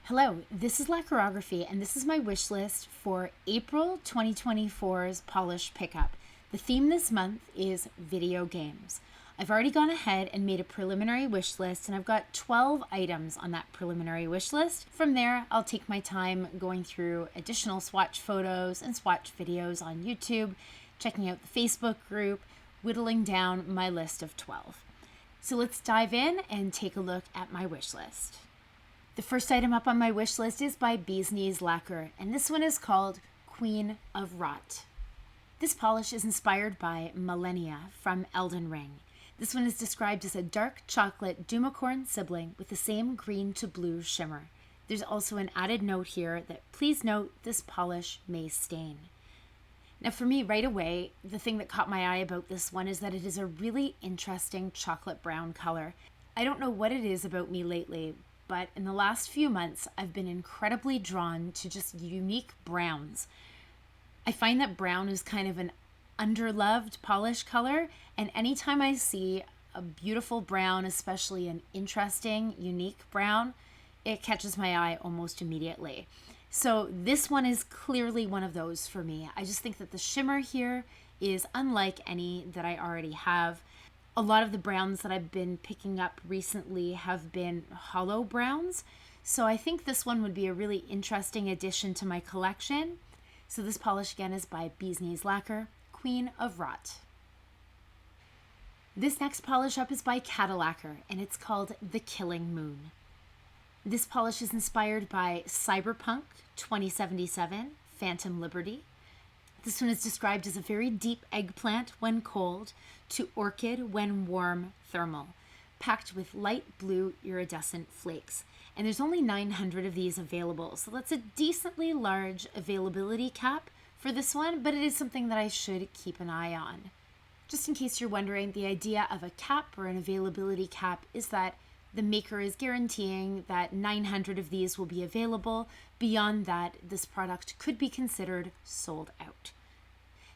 Hello, this is Lacquerography, and this is my wish list for April 2024's Polish Pickup. The theme this month is video games. I've already gone ahead and made a preliminary wish list, and I've got 12 items on that preliminary wish list. From there, I'll take my time going through additional swatch photos and swatch videos on YouTube, checking out the Facebook group, whittling down my list of 12. So let's dive in and take a look at my wish list. The first item up on my wish list is by Bee's Knees Lacquer, and this one is called Queen of Rot. This polish is inspired by Millennia from Elden Ring. This one is described as a dark chocolate Dumacorn sibling with the same green to blue shimmer. There's also an added note here that please note this polish may stain. Now for me right away, the thing that caught my eye about this one is that it is a really interesting chocolate brown color. I don't know what it is about me lately, but in the last few months, I've been incredibly drawn to just unique browns. I find that brown is kind of an underloved polish color, and anytime I see a beautiful brown, especially an interesting, unique brown, it catches my eye almost immediately. So this one is clearly one of those for me. I just think that the shimmer here is unlike any that I already have. A lot of the browns that I've been picking up recently have been hollow browns, so I think this one would be a really interesting addition to my collection. So this polish again is by Bee's Knees Lacquer, Queen of Rot. This next polish up is by Cadillacquer, and it's called The Killing Moon. This polish is inspired by Cyberpunk 2077, Phantom Liberty. This one is described as a very deep eggplant when cold to orchid when warm thermal, packed with light blue iridescent flakes. And there's only 900 of these available, so that's a decently large availability cap for this one, but it is something that I should keep an eye on. Just in case you're wondering, the idea of a cap or an availability cap is that the maker is guaranteeing that 900 of these will be available. Beyond that, this product could be considered sold out.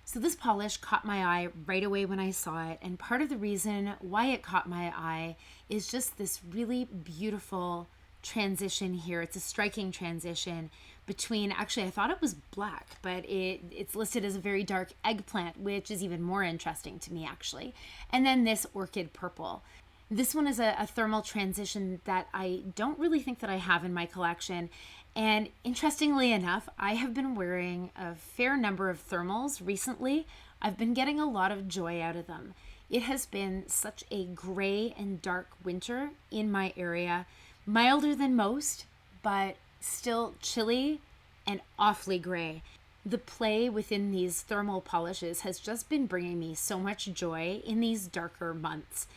So this polish caught my eye right away when I saw it, and part of the reason why it caught my eye is just this really beautiful transition here. It's a striking transition between, actually I thought it was black, but it's listed as a very dark eggplant, which is even more interesting to me actually, and then this orchid purple. This one is a thermal transition that I don't really think that I have in my collection. And interestingly enough, I have been wearing a fair number of thermals recently. I've been getting a lot of joy out of them. It has been such a gray and dark winter in my area, milder than most, but still chilly and awfully gray. The play within these thermal polishes has just been bringing me so much joy in these darker months.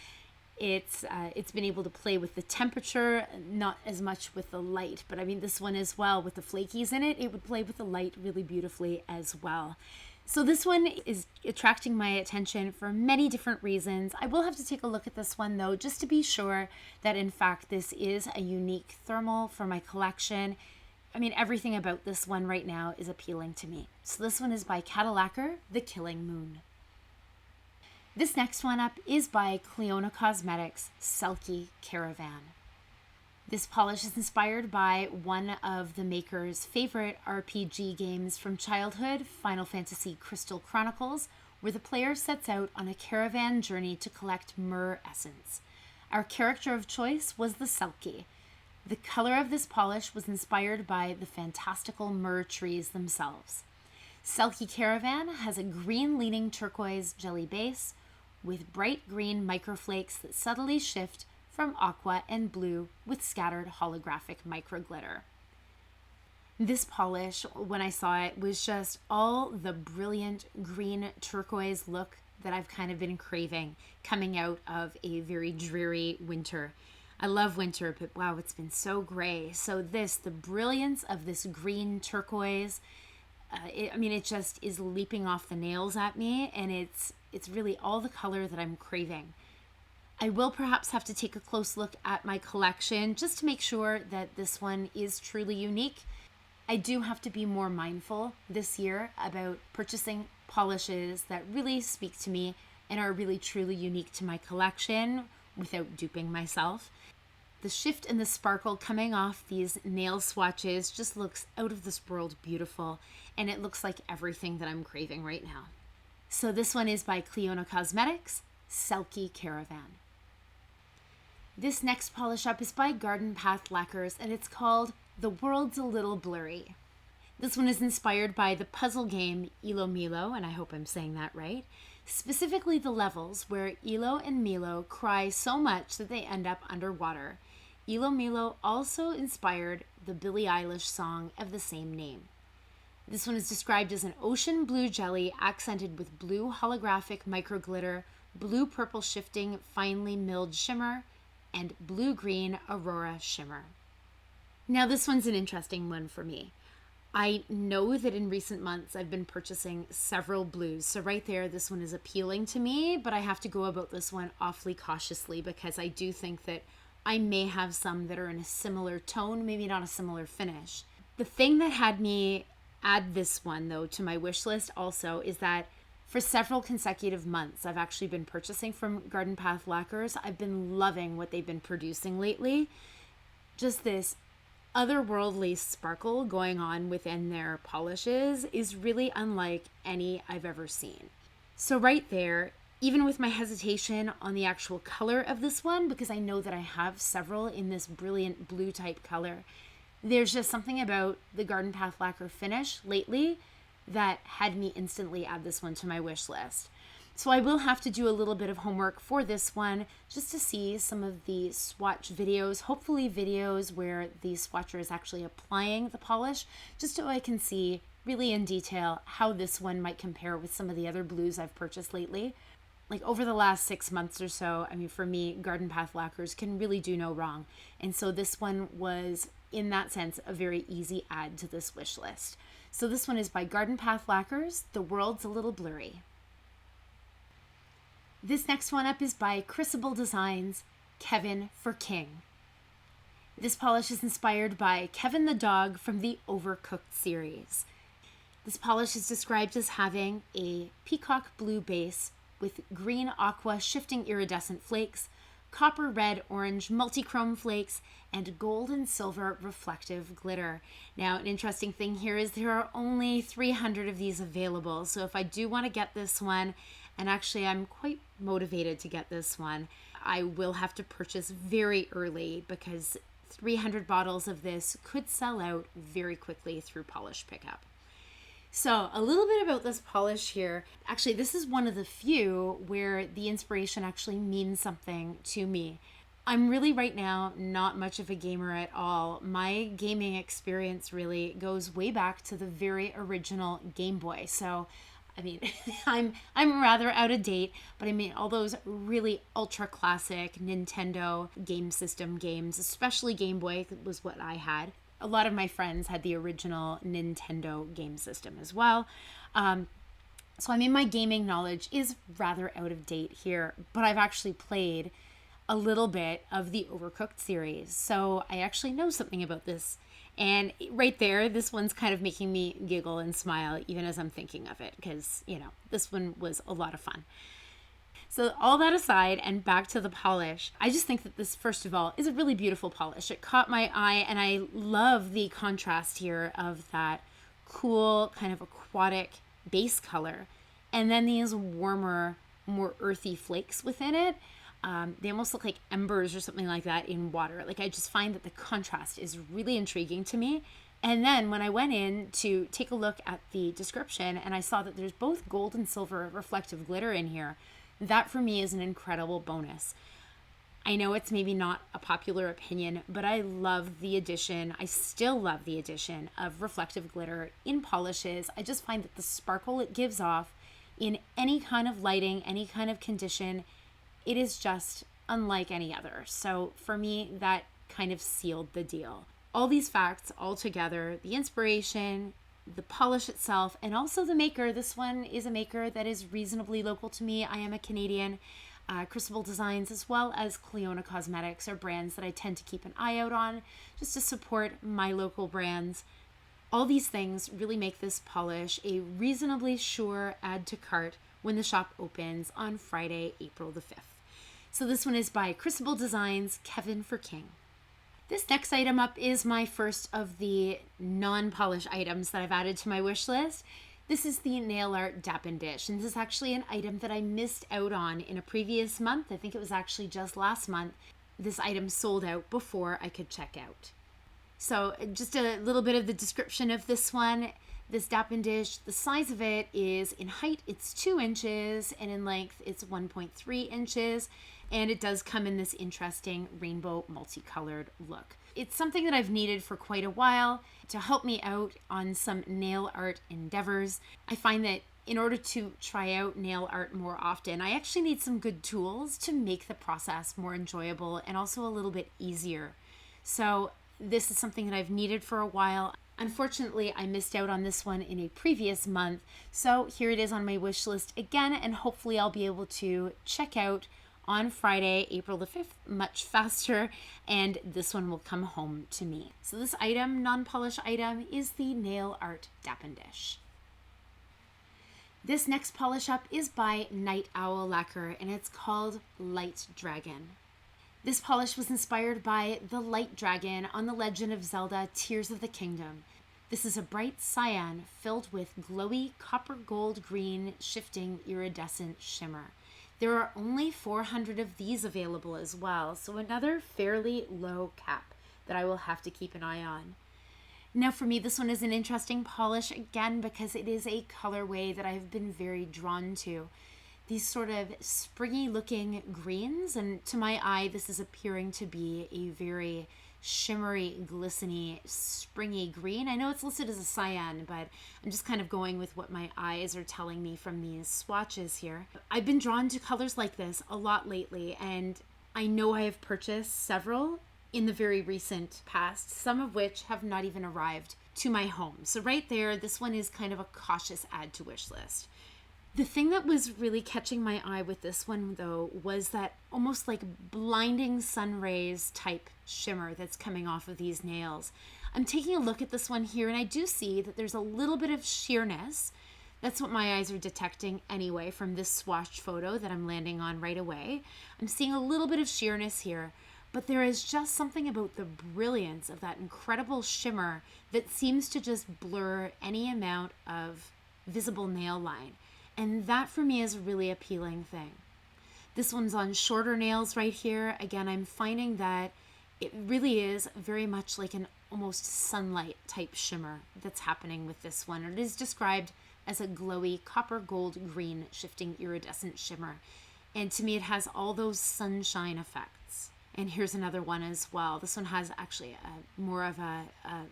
It's been able to play with the temperature, not as much with the light, but I mean this one as well with the flakies in it, it would play with the light really beautifully as well. So this one is attracting my attention for many different reasons. I will have to take a look at this one though, just to be sure that in fact this is a unique thermal for my collection. I mean, everything about this one right now is appealing to me. So this one is by Cadillacquer, The Killing Moon. This next one up is by Cleona Cosmetics, Selkie Caravan. This polish is inspired by one of the maker's favorite RPG games from childhood, Final Fantasy Crystal Chronicles, where the player sets out on a caravan journey to collect myrrh essence. Our character of choice was the Selkie. The color of this polish was inspired by the fantastical myrrh trees themselves. Selkie Caravan has a green-leaning turquoise jelly base, with bright green microflakes that subtly shift from aqua and blue with scattered holographic microglitter. This polish, when I saw it, was just all the brilliant green turquoise look that I've kind of been craving coming out of a very dreary winter. I love winter, but wow, it's been so gray. So the brilliance of this green turquoise, it just is leaping off the nails at me, and it's really all the color that I'm craving. I will perhaps have to take a close look at my collection just to make sure that this one is truly unique. I do have to be more mindful this year about purchasing polishes that really speak to me and are really truly unique to my collection without duping myself. The shift and the sparkle coming off these nail swatches just looks out of this world beautiful, and it looks like everything that I'm craving right now. So this one is by Cliona Cosmetics, Selkie Caravan. This next polish up is by Garden Path Lacquers, and it's called The World's a Little Blurry. This one is inspired by the puzzle game Ilo Milo, and I hope I'm saying that right. Specifically the levels where Ilo and Milo cry so much that they end up underwater. Ilo Milo also inspired the Billie Eilish song of the same name. This one is described as an ocean blue jelly accented with blue holographic micro glitter, blue purple shifting finely milled shimmer, and blue-green Aurora shimmer. Now this one's an interesting one for me. I know that in recent months I've been purchasing several blues, so right there this one is appealing to me, but I have to go about this one awfully cautiously because I do think that I may have some that are in a similar tone, maybe not a similar finish. The thing that had me add this one though to my wish list also is that for several consecutive months, I've actually been purchasing from Garden Path Lacquers. I've been loving what they've been producing lately. Just this otherworldly sparkle going on within their polishes is really unlike any I've ever seen. So right there, even with my hesitation on the actual color of this one, because I know that I have several in this brilliant blue type color, there's just something about the Garden Path Lacquer finish lately that had me instantly add this one to my wish list. So I will have to do a little bit of homework for this one just to see some of the swatch videos, hopefully videos where the swatcher is actually applying the polish, just so I can see really in detail how this one might compare with some of the other blues I've purchased lately. Like over the last 6 months or so, I mean, for me, Garden Path Lacquers can really do no wrong. And so this one was, in that sense, a very easy add to this wish list. So this one is by Garden Path Lacquers, The World's a Little Blurry. This next one up is by Crucible Designs, Kevin for King. This polish is inspired by Kevin the dog from the Overcooked series. This polish is described as having a peacock blue base with green aqua shifting iridescent flakes, copper red orange multichrome flakes, and gold and silver reflective glitter. Now, an interesting thing here is there are only 300 of these available. So if I do want to get this one, and actually I'm quite motivated to get this one, I will have to purchase very early because 300 bottles of this could sell out very quickly through Polish Pickup. So a little bit about this polish here. Actually, this is one of the few where the inspiration actually means something to me. I'm really right now not much of a gamer at all. My gaming experience really goes way back to the very original Game Boy. So, I mean, I'm rather out of date, but I mean all those really ultra classic Nintendo game system games, especially Game Boy was what I had. A lot of my friends had the original Nintendo game system as well. So I mean, my gaming knowledge is rather out of date here, but I've actually played a little bit of the Overcooked series. So I actually know something about this. And right there, this one's kind of making me giggle and smile even as I'm thinking of it because, you know, this one was a lot of fun. So all that aside and back to the polish, I just think that this, first of all, is a really beautiful polish. It caught my eye and I love the contrast here of that cool kind of aquatic base color and then these warmer, more earthy flakes within it. They almost look like embers or something like that in water. Like I just find that the contrast is really intriguing to me. And then when I went in to take a look at the description and I saw that there's both gold and silver reflective glitter in here, that for me is an incredible bonus. I know it's maybe not a popular opinion, but I love the addition. I still love the addition of reflective glitter in polishes. I just find that the sparkle it gives off in any kind of lighting, any kind of condition, it is just unlike any other. So for me, that kind of sealed the deal. All these facts all together, the inspiration, the polish itself, and also the maker. This one is a maker that is reasonably local to me. I am a Canadian. Crucible Designs as well as Cliona Cosmetics are brands that I tend to keep an eye out on just to support my local brands. All these things really make this polish a reasonably sure add to cart when the shop opens on Friday, April the 5th. So this one is by Crucible Designs, Kevin for King. This next item up is my first of the non-polish items that I've added to my wish list. This is the nail art dap and dish, and this is actually an item that I missed out on in a previous month. I think it was actually just last month. This item sold out before I could check out. So just a little bit of the description of this one. This dap and dish, the size of it is, in height it's 2 inches, and in length it's 1.3 inches, and it does come in this interesting rainbow multicolored look. It's something that I've needed for quite a while to help me out on some nail art endeavors. I find that in order to try out nail art more often, I actually need some good tools to make the process more enjoyable and also a little bit easier. So this is something that I've needed for a while. Unfortunately, I missed out on this one in a previous month, so here it is on my wish list again, and hopefully I'll be able to check out on Friday, April the 5th, much faster, and this one will come home to me. So this item, non-polish item, is the nail art dap and dish. This next polish up is by Night Owl Lacquer, and it's called Light Dragon. This polish was inspired by the light dragon on The Legend of Zelda: Tears of the Kingdom. This is a bright cyan filled with glowy copper gold green shifting iridescent shimmer. There are only 400 of these available as well, so another fairly low cap that I will have to keep an eye on. Now for me, this one is an interesting polish again because it is a colorway that I've been very drawn to. These sort of springy looking greens, and to my eye this is appearing to be a very shimmery, glistening, springy green. I know it's listed as a cyan, but I'm just kind of going with what my eyes are telling me from these swatches here. I've been drawn to colors like this a lot lately, and I know I have purchased several in the very recent past, some of which have not even arrived to my home. So right there, this one is kind of a cautious add to wish list. The thing that was really catching my eye with this one, though, was that almost like blinding sun rays type shimmer that's coming off of these nails. I'm taking a look at this one here, and I do see that there's a little bit of sheerness. That's what my eyes are detecting anyway from this swatch photo that I'm landing on right away. I'm seeing a little bit of sheerness here, but there is just something about the brilliance of that incredible shimmer that seems to just blur any amount of visible nail line. And that for me is a really appealing thing. This one's on shorter nails right here. Again, I'm finding that it really is very much like an almost sunlight type shimmer that's happening with this one. It is described as a glowy copper gold green shifting iridescent shimmer. And to me, it has all those sunshine effects. And here's another one as well. This one has actually more of a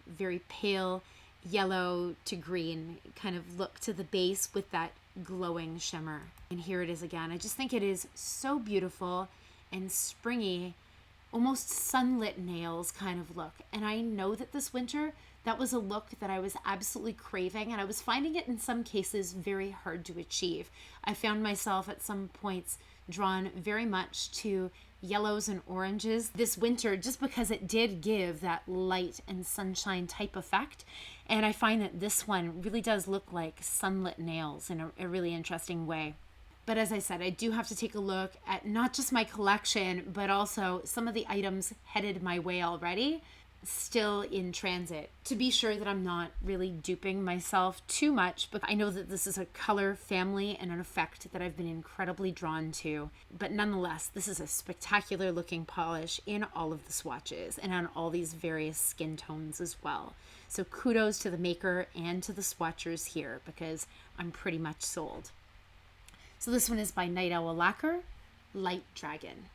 very pale yellow to green kind of look to the base with that glowing shimmer. And here it is again. I just think it is so beautiful and springy, almost sunlit nails kind of look. And I know that this winter, that was a look that I was absolutely craving, and I was finding it in some cases very hard to achieve. I found myself at some points drawn very much to yellows and oranges this winter just because it did give that light and sunshine type effect. And I find that this one really does look like sunlit nails in a really interesting way. But as I said, I do have to take a look at not just my collection, but also some of the items headed my way already, still in transit, to be sure that I'm not really duping myself too much. But I know that this is a color family and an effect that I've been incredibly drawn to. But nonetheless, this is a spectacular looking polish in all of the swatches and on all these various skin tones as well. So kudos to the maker and to the swatchers here, because I'm pretty much sold. So this one is by Night Owl Lacquer, Light Dragon.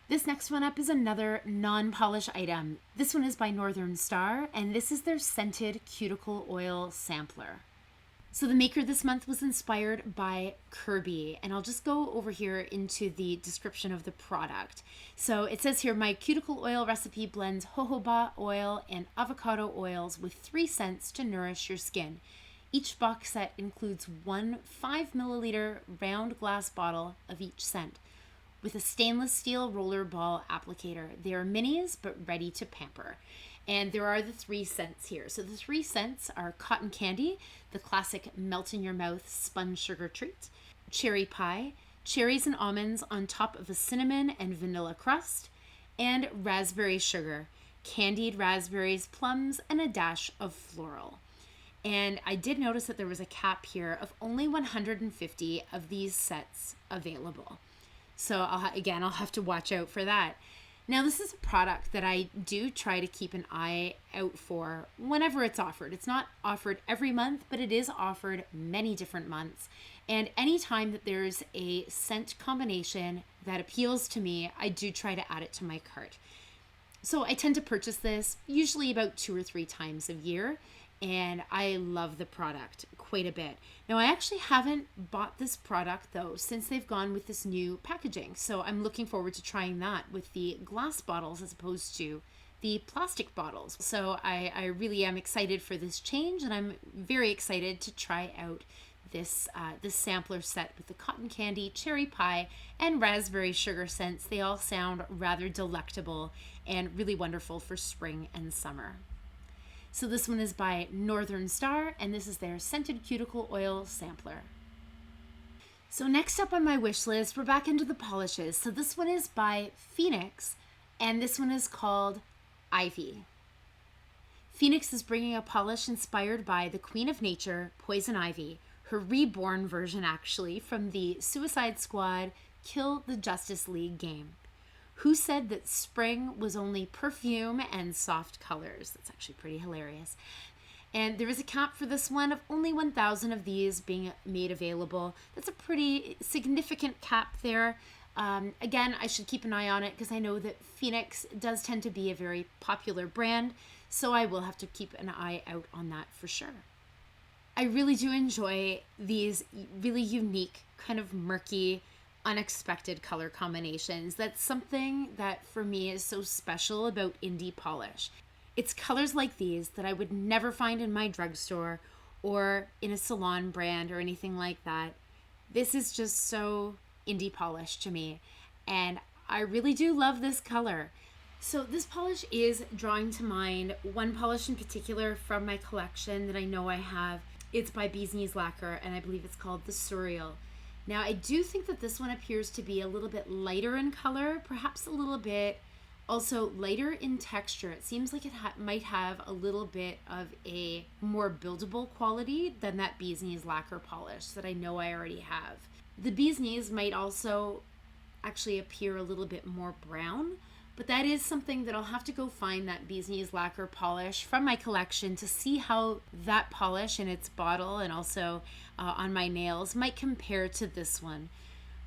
This next one up is another non-polish item. This one is by Northern Star, and this is their scented cuticle oil sampler. So the maker this month was inspired by Kirby, and I'll just go over here into the description of the product. So it says here, my cuticle oil recipe blends jojoba oil and avocado oils with 3 scents to nourish your skin. Each box set includes one 5 milliliter round glass bottle of each scent with a stainless steel roller ball applicator. They are minis, but ready to pamper. And there are the 3 scents here. So the 3 scents are cotton candy, the classic melt in your mouth spun sugar treat, cherry pie, cherries and almonds on top of a cinnamon and vanilla crust, and raspberry sugar, candied raspberries, plums, and a dash of floral. And I did notice that there was a cap here of only 150 of these sets available. So I'll have to watch out for that. Now, this is a product that I do try to keep an eye out for whenever it's offered. It's not offered every month, but it is offered many different months. And anytime that there's a scent combination that appeals to me, I do try to add it to my cart. So I tend to purchase this usually about 2 or 3 times a year, and I love the product quite a bit. Now, I actually haven't bought this product though since they've gone with this new packaging. So I'm looking forward to trying that with the glass bottles as opposed to the plastic bottles. So I really am excited for this change, and I'm very excited to try out this sampler set with the cotton candy, cherry pie, and raspberry sugar scents. They all sound rather delectable and really wonderful for spring and summer. So this one is by Northern Star, and this is their Scented Cuticle Oil Sampler. So next up on my wish list, we're back into the polishes. So this one is by Phoenix, and this one is called Ivy. Phoenix is bringing a polish inspired by the Queen of Nature, Poison Ivy, her reborn version actually from the Suicide Squad Kill the Justice League game. Who said that spring was only perfume and soft colors? That's actually pretty hilarious. And there is a cap for this one of only 1,000 of these being made available. That's a pretty significant cap there. Again, I should keep an eye on it because I know that Phoenix does tend to be a very popular brand, so I will have to keep an eye out on that for sure. I really do enjoy these really unique, kind of murky, unexpected color combinations. That's something that for me is so special about indie polish. It's colors like these that I would never find in my drugstore or in a salon brand or anything like that. This is just so indie polish to me, and I really do love this color. So this polish is drawing to mind one polish in particular from my collection that I know I have. It's by Bee's Knees Lacquer, and I believe it's called the Surreal. Now, I do think that this one appears to be a little bit lighter in color, perhaps a little bit also lighter in texture. It seems like it might have a little bit of a more buildable quality than that Bee's Knees Lacquer polish that I know I already have. The Bee's Knees might also actually appear a little bit more brown, but that is something that I'll have to go find that Bee's Knees Lacquer polish from my collection to see how that polish in its bottle and also on my nails might compare to this one.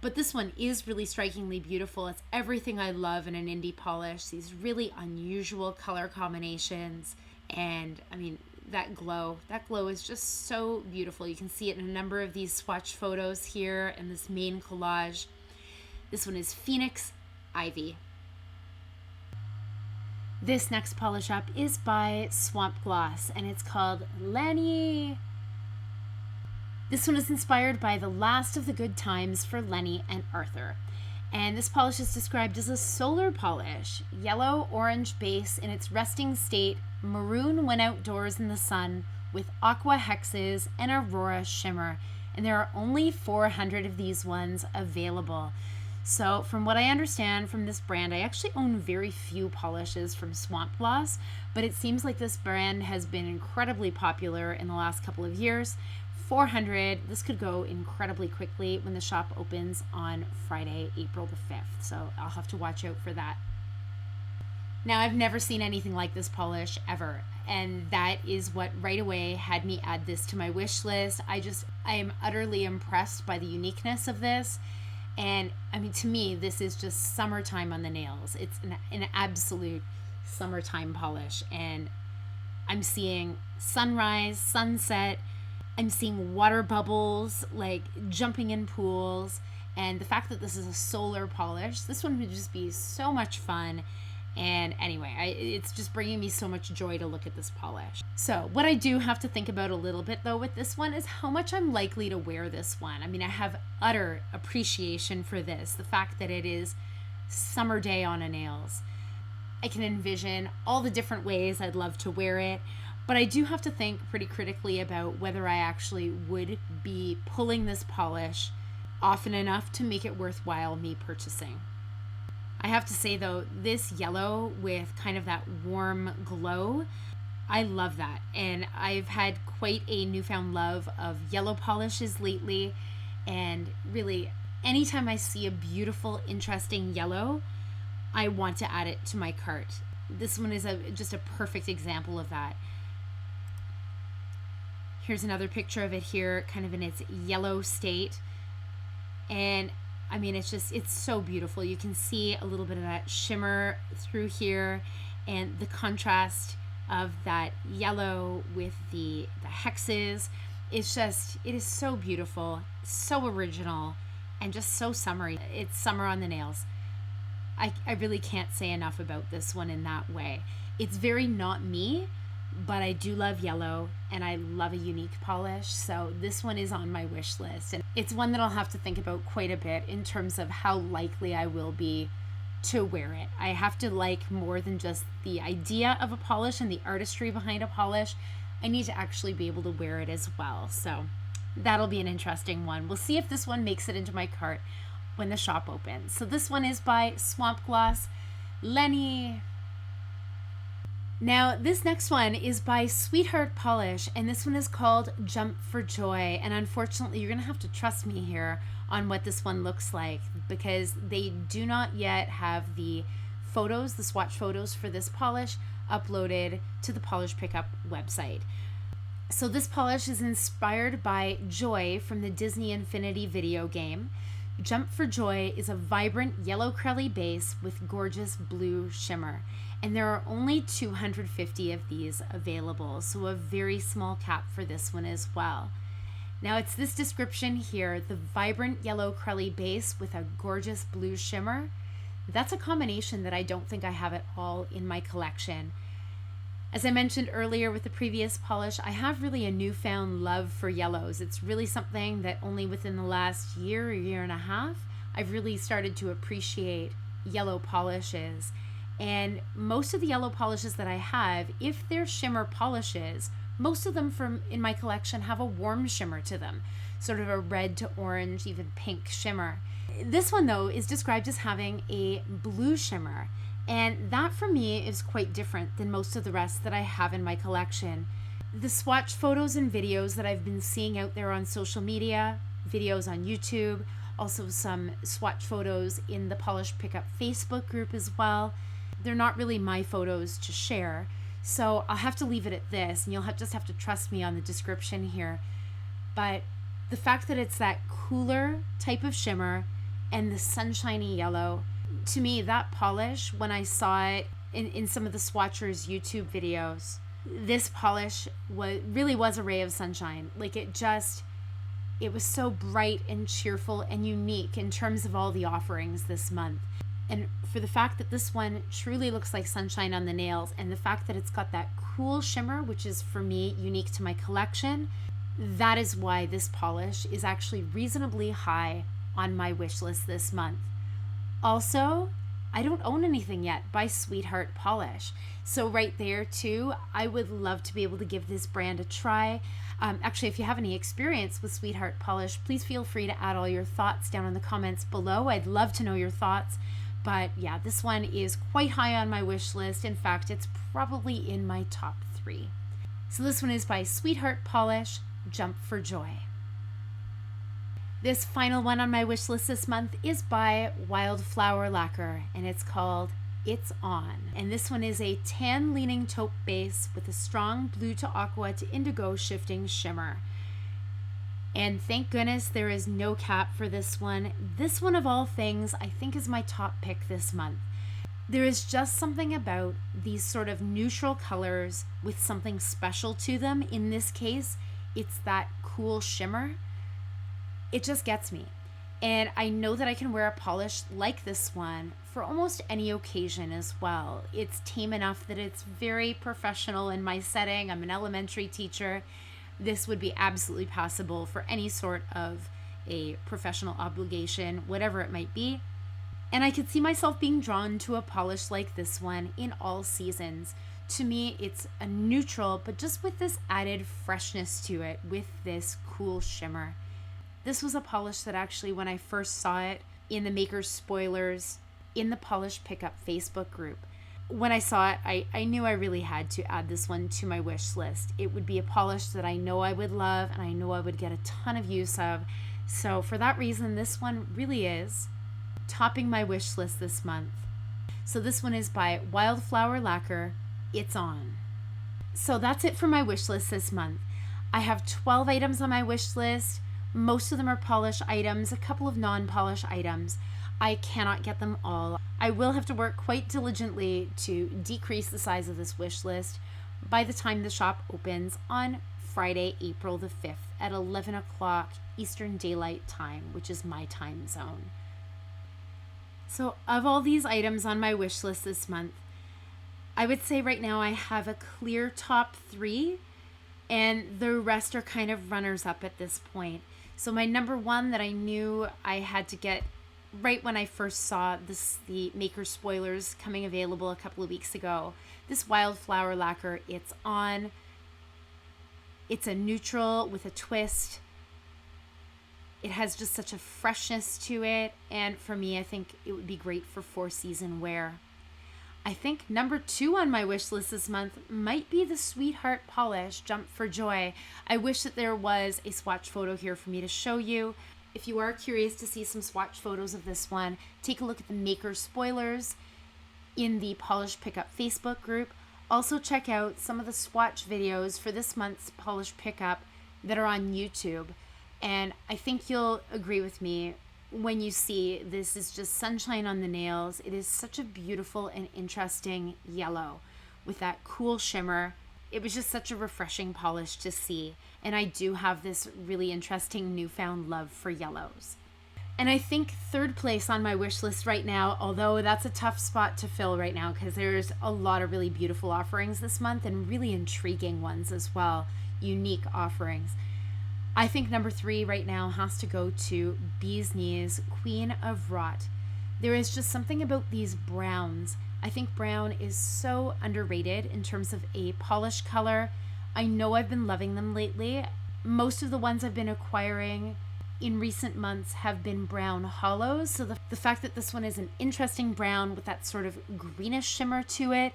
But this one is really strikingly beautiful. It's everything I love in an indie polish, these really unusual color combinations. And I mean, that glow is just so beautiful. You can see it in a number of these swatch photos here in this main collage. This one is Phoenix Ivy. This next polish up is by Swamp Gloss, and it's called Lenny. This one is inspired by the last of the good times for Lenny and Arthur. And this polish is described as a solar polish, yellow-orange base in its resting state, maroon when outdoors in the sun, with aqua hexes and aurora shimmer. And there are only 400 of these ones available. So from what I understand from this brand, I actually own very few polishes from Swamp Gloss, but it seems like this brand has been incredibly popular in the last couple of years. 400, this could go incredibly quickly when the shop opens on Friday, April the 5th. So I'll have to watch out for that. Now, I've never seen anything like this polish ever, and that is what right away had me add this to my wish list. I am utterly impressed by the uniqueness of this. And I mean, to me, this is just summertime on the nails. It's an absolute summertime polish. And I'm seeing sunrise, sunset. I'm seeing water bubbles, like jumping in pools. And the fact that this is a solar polish, this one would just be so much fun. And anyway, it's just bringing me so much joy to look at this polish. So what I do have to think about a little bit though with this one is how much I'm likely to wear this one. I mean, I have utter appreciation for this. The fact that it is summer day on a nails. I can envision all the different ways I'd love to wear it, but I do have to think pretty critically about whether I actually would be pulling this polish often enough to make it worthwhile me purchasing. I have to say though, this yellow with kind of that warm glow, I love that. And I've had quite a newfound love of yellow polishes lately. And really, anytime I see a beautiful, interesting yellow, I want to add it to my cart. This one is just a perfect example of that. Here's another picture of it here, kind of in its yellow state. And I mean, it's so beautiful. You can see a little bit of that shimmer through here, and the contrast of that yellow with the hexes. It is so beautiful, so original, and just so summery. It's summer on the nails. I really can't say enough about this one in that way. It's very not me, but I do love yellow and I love a unique polish. So this one is on my wish list. And it's one that I'll have to think about quite a bit in terms of how likely I will be to wear it. I have to like more than just the idea of a polish and the artistry behind a polish. I need to actually be able to wear it as well. So that'll be an interesting one. We'll see if this one makes it into my cart when the shop opens. So this one is by Swamp Gloss Lenny. Now this next one is by Sweetheart Polish, and this one is called Jump for Joy. And unfortunately, you're gonna have to trust me here on what this one looks like, because they do not yet have the photos, the swatch photos for this polish uploaded to the Polish Pickup website. So this polish is inspired by Joy from the Disney Infinity video game. Jump for Joy is a vibrant yellow crelly base with gorgeous blue shimmer. And there are only 250 of these available, so a very small cap for this one as well. Now it's this description here, the vibrant yellow crelly base with a gorgeous blue shimmer. That's a combination that I don't think I have at all in my collection. As I mentioned earlier with the previous polish, I have really a newfound love for yellows. It's really something that only within the last year and a half, I've really started to appreciate yellow polishes. And most of the yellow polishes that I have, if they're shimmer polishes, most of them from in my collection have a warm shimmer to them, sort of a red to orange, even pink shimmer. This one though is described as having a blue shimmer. And that for me is quite different than most of the rest that I have in my collection. The swatch photos and videos that I've been seeing out there on social media, videos on YouTube, also some swatch photos in the Polish Pickup Facebook group as well. They're not really my photos to share, so I'll have to leave it at this, and you'll just have to trust me on the description here. But the fact that it's that cooler type of shimmer and the sunshiny yellow, to me, that polish, when I saw it in some of the swatchers' YouTube videos, this polish really was a ray of sunshine. Like it was so bright and cheerful and unique in terms of all the offerings this month. And for the fact that this one truly looks like sunshine on the nails, and the fact that it's got that cool shimmer, which is for me unique to my collection, that is why this polish is actually reasonably high on my wish list this month. Also, I don't own anything yet by Sweetheart Polish. So right there too, I would love to be able to give this brand a try. Actually, if you have any experience with Sweetheart Polish, please feel free to add all your thoughts down in the comments below. I'd love to know your thoughts. But yeah, this one is quite high on my wish list. In fact, it's probably in my top 3. So this one is by Sweetheart Polish, Jump for Joy. This final one on my wish list this month is by Wildflower Lacquer, and it's called It's On. And this one is a tan leaning taupe base with a strong blue to aqua to indigo shifting shimmer. And thank goodness there is no cap for this one. This one of all things I think is my top pick this month. There is just something about these sort of neutral colors with something special to them. In this case, it's that cool shimmer. It just gets me. And I know that I can wear a polish like this one for almost any occasion as well. It's tame enough that it's very professional in my setting. I'm an elementary teacher. This would be absolutely passable for any sort of a professional obligation, whatever it might be. And I could see myself being drawn to a polish like this one in all seasons. To me, it's a neutral, but just with this added freshness to it, with this cool shimmer. This was a polish that actually, when I first saw it in the Maker's Spoilers in the Polish Pickup Facebook group. When I saw it, I knew I really had to add this one to my wish list. It would be a polish that I know I would love and I know I would get a ton of use of. So for that reason, this one really is topping my wish list this month. So this one is by Wildflower Lacquer. It's on. So that's it for my wish list this month. I have 12 items on my wish list. Most of them are polish items, a couple of non-polish items. I cannot get them all. I will have to work quite diligently to decrease the size of this wish list by the time the shop opens on Friday, April the 5th at 11 o'clock Eastern Daylight Time, which is my time zone. So of all these items on my wish list this month, I would say right now I have a clear top 3 and the rest are kind of runners up at this point. So my number 1 that I knew I had to get right when I first saw the Maker Spoilers coming available a couple of weeks ago, this Wildflower Lacquer, it's on. It's a neutral with a twist. It has just such a freshness to it, and for me, I think it would be great for 4-season wear. I think number 2 on my wish list this month might be the Sweetheart Polish Jump for Joy. I wish that there was a swatch photo here for me to show you. If you are curious to see some swatch photos of this one, take a look at the Maker Spoilers in the Polish Pickup Facebook group. Also check out some of the swatch videos for this month's Polish Pickup that are on YouTube. And I think you'll agree with me when you see this is just sunshine on the nails. It is such a beautiful and interesting yellow with that cool shimmer. It was just such a refreshing polish to see. And I do have this really interesting newfound love for yellows. And I think 3rd place on my wish list right now, although that's a tough spot to fill right now because there's a lot of really beautiful offerings this month and really intriguing ones as well, unique offerings. I think number 3 right now has to go to Bee's Knees Queen of Rot. There is just something about these browns. I think brown is so underrated in terms of a polish color. I know I've been loving them lately. Most of the ones I've been acquiring in recent months have been brown hollows. So the fact that this one is an interesting brown with that sort of greenish shimmer to it,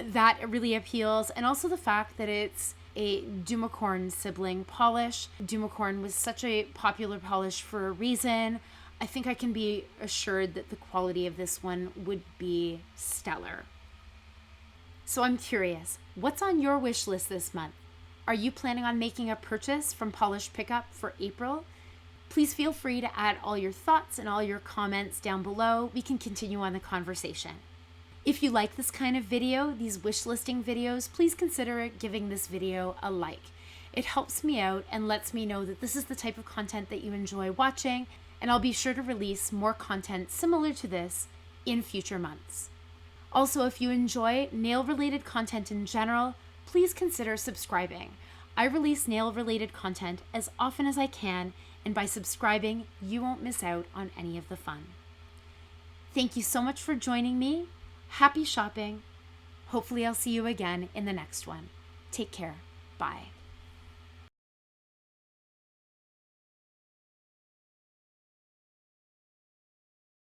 that really appeals. And also the fact that it's a Dumacorn sibling polish. Dumacorn was such a popular polish for a reason. I think I can be assured that the quality of this one would be stellar. So I'm curious, what's on your wish list this month? Are you planning on making a purchase from Polish Pickup for April? Please feel free to add all your thoughts and all your comments down below. We can continue on the conversation. If you like this kind of video, these wish listing videos, please consider giving this video a like. It helps me out and lets me know that this is the type of content that you enjoy watching, and I'll be sure to release more content similar to this in future months. Also, if you enjoy nail-related content in general, please consider subscribing. I release nail-related content as often as I can, and by subscribing, you won't miss out on any of the fun. Thank you so much for joining me. Happy shopping. Hopefully I'll see you again in the next one. Take care. Bye.